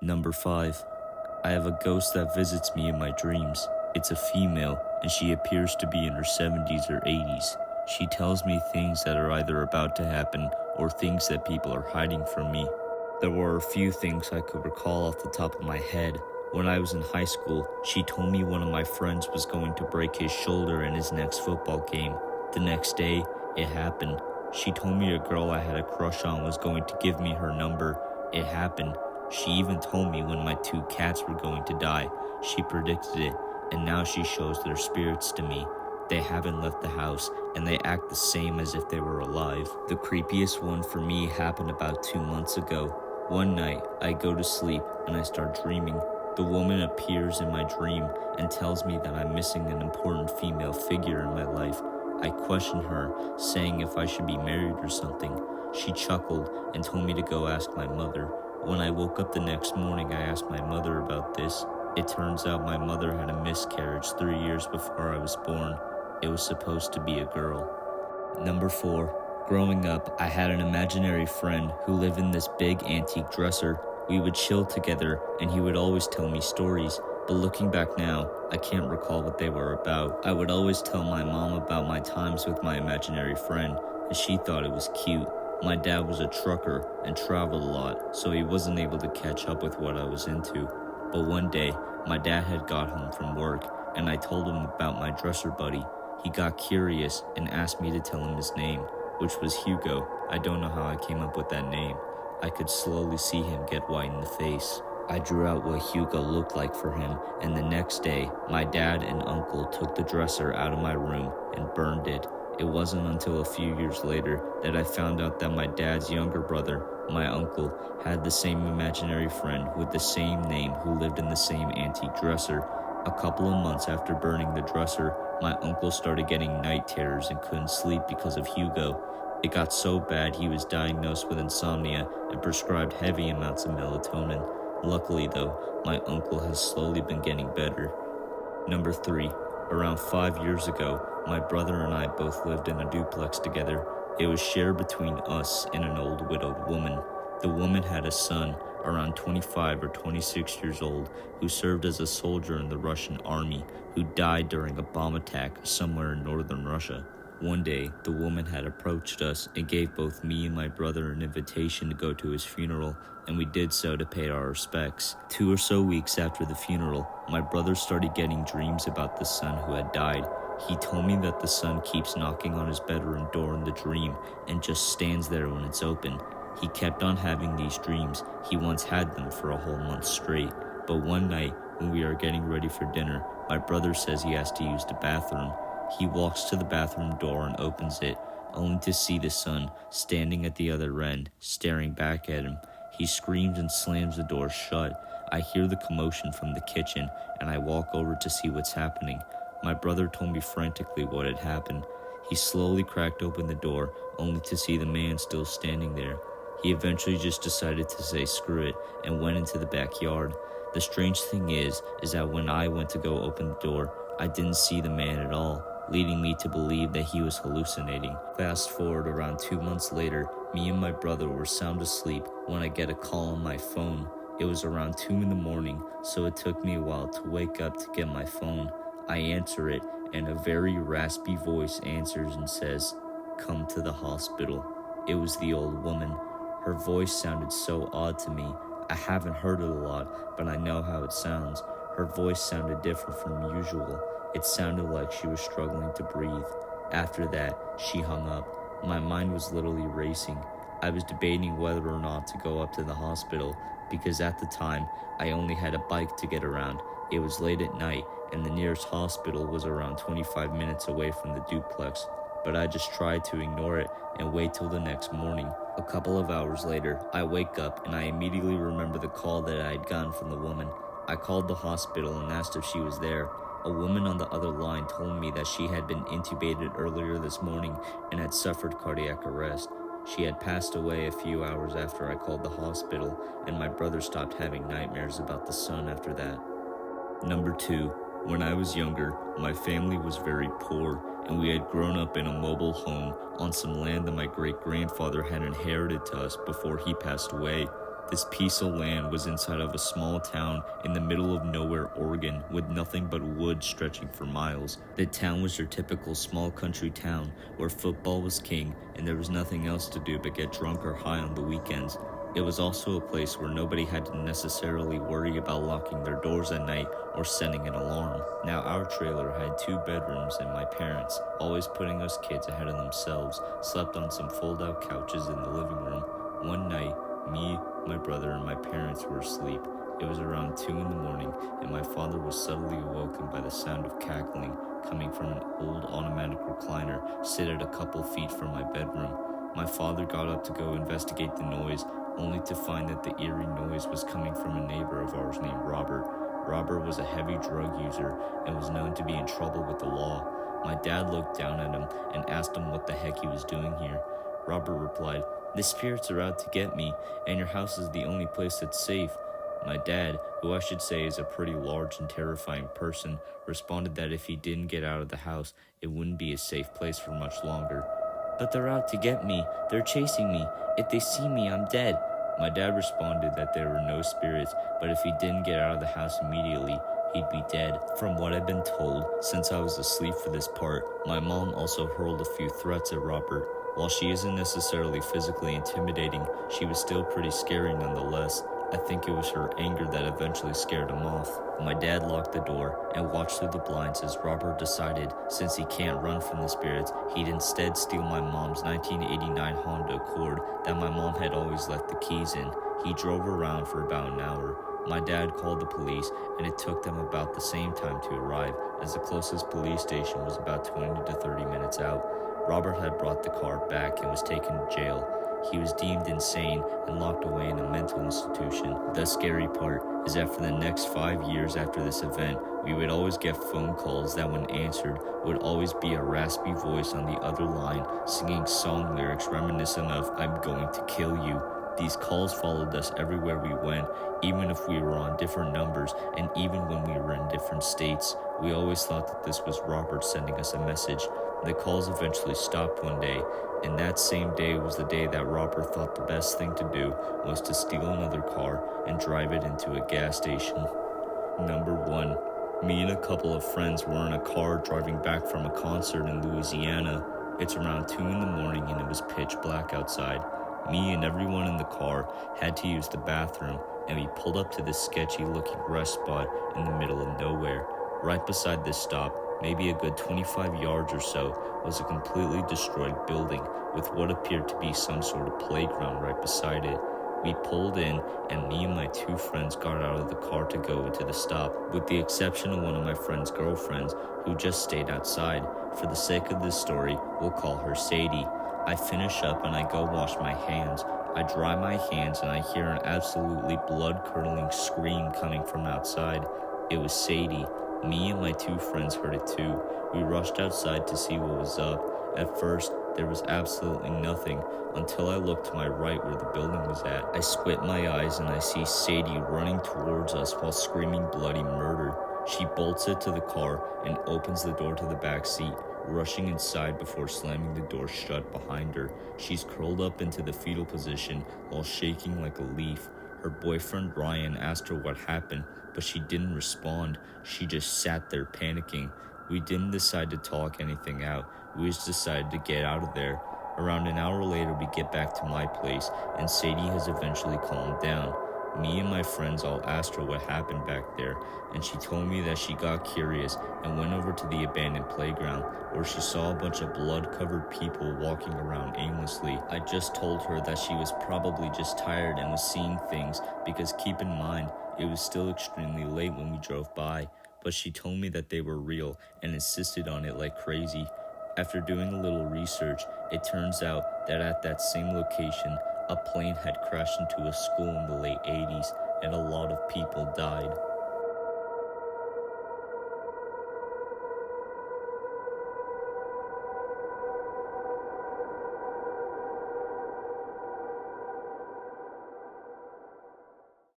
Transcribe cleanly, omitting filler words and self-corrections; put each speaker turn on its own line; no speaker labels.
Number 5. I have a ghost that visits me in my dreams. It's a female, and she appears to be in her 70s or 80s. She tells me things that are either about to happen or things that people are hiding from me. There were a few things I could recall off the top of my head. When I was in high school, she told me one of my friends was going to break his shoulder in his next football game. The next day, it happened. She told me a girl I had a crush on was going to give me her number. It happened. She even told me when my 2 cats were going to die. She predicted it, and now she shows their spirits to me. They haven't left the house, and they act the same as if they were alive. The creepiest one for me happened about 2 months ago. One night, I go to sleep, and I start dreaming. The woman appears in my dream and tells me that I'm missing an important female figure in my life. I question her, saying if I should be married or something. She chuckled and told me to go ask my mother. When I woke up the next morning, I asked my mother about this. It turns out my mother had a miscarriage 3 years before I was born. It was supposed to be a girl. Number 4. Growing up, I had an imaginary friend who lived in this big antique dresser. We would chill together, and he would always tell me stories. But looking back now, I can't recall what they were about. I would always tell my mom about my times with my imaginary friend, and she thought it was cute. My dad was a trucker and traveled a lot, so he wasn't able to catch up with what I was into. But one day, my dad had got home from work, and I told him about my dresser buddy. He got curious and asked me to tell him his name, which was Hugo. I don't know how I came up with that name. I could slowly see him get white in the face. I drew out what Hugo looked like for him, and the next day, my dad and uncle took the dresser out of my room and burned it. It wasn't until a few years later that I found out that my dad's younger brother, my uncle, had the same imaginary friend with the same name who lived in the same antique dresser. A couple of months after burning the dresser, my uncle started getting night terrors and couldn't sleep because of Hugo. It got so bad he was diagnosed with insomnia and prescribed heavy amounts of melatonin. Luckily though, my uncle has slowly been getting better. Number 3. Around 5 years ago, my brother and I both lived in a duplex together. It was shared between us and an old widowed woman. The woman had a son, around 25 or 26 years old, who served as a soldier in the Russian army, who died during a bomb attack somewhere in northern Russia. One day, the woman had approached us and gave both me and my brother an invitation to go to his funeral, and we did so to pay our respects. 2 or so weeks after the funeral, my brother started getting dreams about the son who had died. He told me that the son keeps knocking on his bedroom door in the dream and just stands there when it's open. He kept on having these dreams. He once had them for a whole month straight. But one night, when we are getting ready for dinner, my brother says he has to use the bathroom. He walks to the bathroom door and opens it, only to see the son standing at the other end, staring back at him. He screams and slams the door shut. I hear the commotion from the kitchen, and I walk over to see what's happening. My brother told me frantically what had happened. He slowly cracked open the door, only to see the man still standing there. He eventually just decided to say screw it and went into the backyard. The strange thing is that when I went to go open the door, I didn't see the man at all, leading me to believe that he was hallucinating. Fast forward around 2 months later, me and my brother were sound asleep when I get a call on my phone. It was around 2 in the morning, so it took me a while to wake up to get my phone. I answer it, and a very raspy voice answers and says, "Come to the hospital." It was the old woman. Her voice sounded so odd to me. I haven't heard it a lot, but I know how it sounds. Her voice sounded different from usual. It sounded like she was struggling to breathe. After that, she hung up. My mind was literally racing. I was debating whether or not to go up to the hospital, because at the time, I only had a bike to get around. It was late at night, and the nearest hospital was around 25 minutes away from the duplex. But I just tried to ignore it and wait till the next morning. A couple of hours later, I wake up and I immediately remember the call that I had gotten from the woman. I called the hospital and asked if she was there. A woman on the other line told me that she had been intubated earlier this morning and had suffered cardiac arrest. She had passed away a few hours after I called the hospital, and my brother stopped having nightmares about the son after that. Number 2. When I was younger, my family was very poor, and we had grown up in a mobile home on some land that my great-grandfather had inherited to us before he passed away. This piece of land was inside of a small town in the middle of nowhere, Oregon, with nothing but woods stretching for miles. The town was your typical small country town where football was king and there was nothing else to do but get drunk or high on the weekends. It was also a place where nobody had to necessarily worry about locking their doors at night or setting an alarm. Now, our trailer had 2 bedrooms, and my parents, always putting us kids ahead of themselves, slept on some fold-out couches in the living room. One night, me, my brother, and my parents were asleep. It was around 2 in the morning, and my father was suddenly awoken by the sound of cackling coming from an old automatic recliner seated a couple feet from my bedroom. My father got up to go investigate the noise, only to find that the eerie noise was coming from a neighbor of ours named Robert. Robert was a heavy drug user and was known to be in trouble with the law. My dad looked down at him and asked him what the heck he was doing here. Robert replied, "The spirits are out to get me, and your house is the only place that's safe." My dad, who I should say is a pretty large and terrifying person, responded that if he didn't get out of the house, it wouldn't be a safe place for much longer. "But they're out to get me. They're chasing me. If they see me, I'm dead." My dad responded that there were no spirits, but if he didn't get out of the house immediately, he'd be dead. From what I've been told, since I was asleep for this part, my mom also hurled a few threats at Robert. While she isn't necessarily physically intimidating, she was still pretty scary nonetheless. I think it was her anger that eventually scared him off. My dad locked the door and watched through the blinds as Robert decided, since he can't run from the spirits, he'd instead steal my mom's 1989 Honda Accord that my mom had always left the keys in. He drove around for about an hour. My dad called the police, and it took them about the same time to arrive, as the closest police station was about 20 to 30 minutes out. Robert had brought the car back and was taken to jail. He was deemed insane and locked away in a mental institution. The scary part is that for the next 5 years after this event, we would always get phone calls that when answered would always be a raspy voice on the other line singing song lyrics reminiscent of "I'm going to kill you." These calls followed us everywhere we went, even if we were on different numbers and even when we were in different states. We always thought that this was Robert sending us a message. The calls eventually stopped one day, and that same day was the day that Robert thought the best thing to do was to steal another car and drive it into a gas station. Number 1. Me and a couple of friends were in a car driving back from a concert in Louisiana. It's around 2 in the morning and it was pitch black outside. Me and everyone in the car had to use the bathroom, and we pulled up to this sketchy looking rest spot in the middle of nowhere. Right beside this stop, maybe a good 25 yards or so, was a completely destroyed building with what appeared to be some sort of playground right beside it. We pulled in, and me and my 2 friends got out of the car to go into the stop, with the exception of one of my friend's girlfriends, who just stayed outside. For the sake of this story, we'll call her Sadie. I finish up and I go wash my hands. I dry my hands and I hear an absolutely blood-curdling scream coming from outside. It was Sadie. Me and my 2 friends heard it too. We rushed outside to see what was up. At first, there was absolutely nothing until I looked to my right where the building was at. I squint my eyes and I see Sadie running towards us while screaming bloody murder. She bolts it to the car and opens the door to the back seat, rushing inside before slamming the door shut behind her. She's curled up into the fetal position while shaking like a leaf. Her boyfriend Ryan asked her what happened, but she didn't respond. She just sat there panicking. We didn't decide to talk anything out. We just decided to get out of there. Around an hour later, we get back to my place, and Sadie has eventually calmed down. Me and my friends all asked her what happened back there, and she told me that she got curious and went over to the abandoned playground, where she saw a bunch of blood-covered people walking around aimlessly. I just told her that she was probably just tired and was seeing things, because keep in mind, it was still extremely late when we drove by, but she told me that they were real and insisted on it like crazy. After doing a little research, it turns out that at that same location, a plane had crashed into a school in the late 80s, and a lot of people died.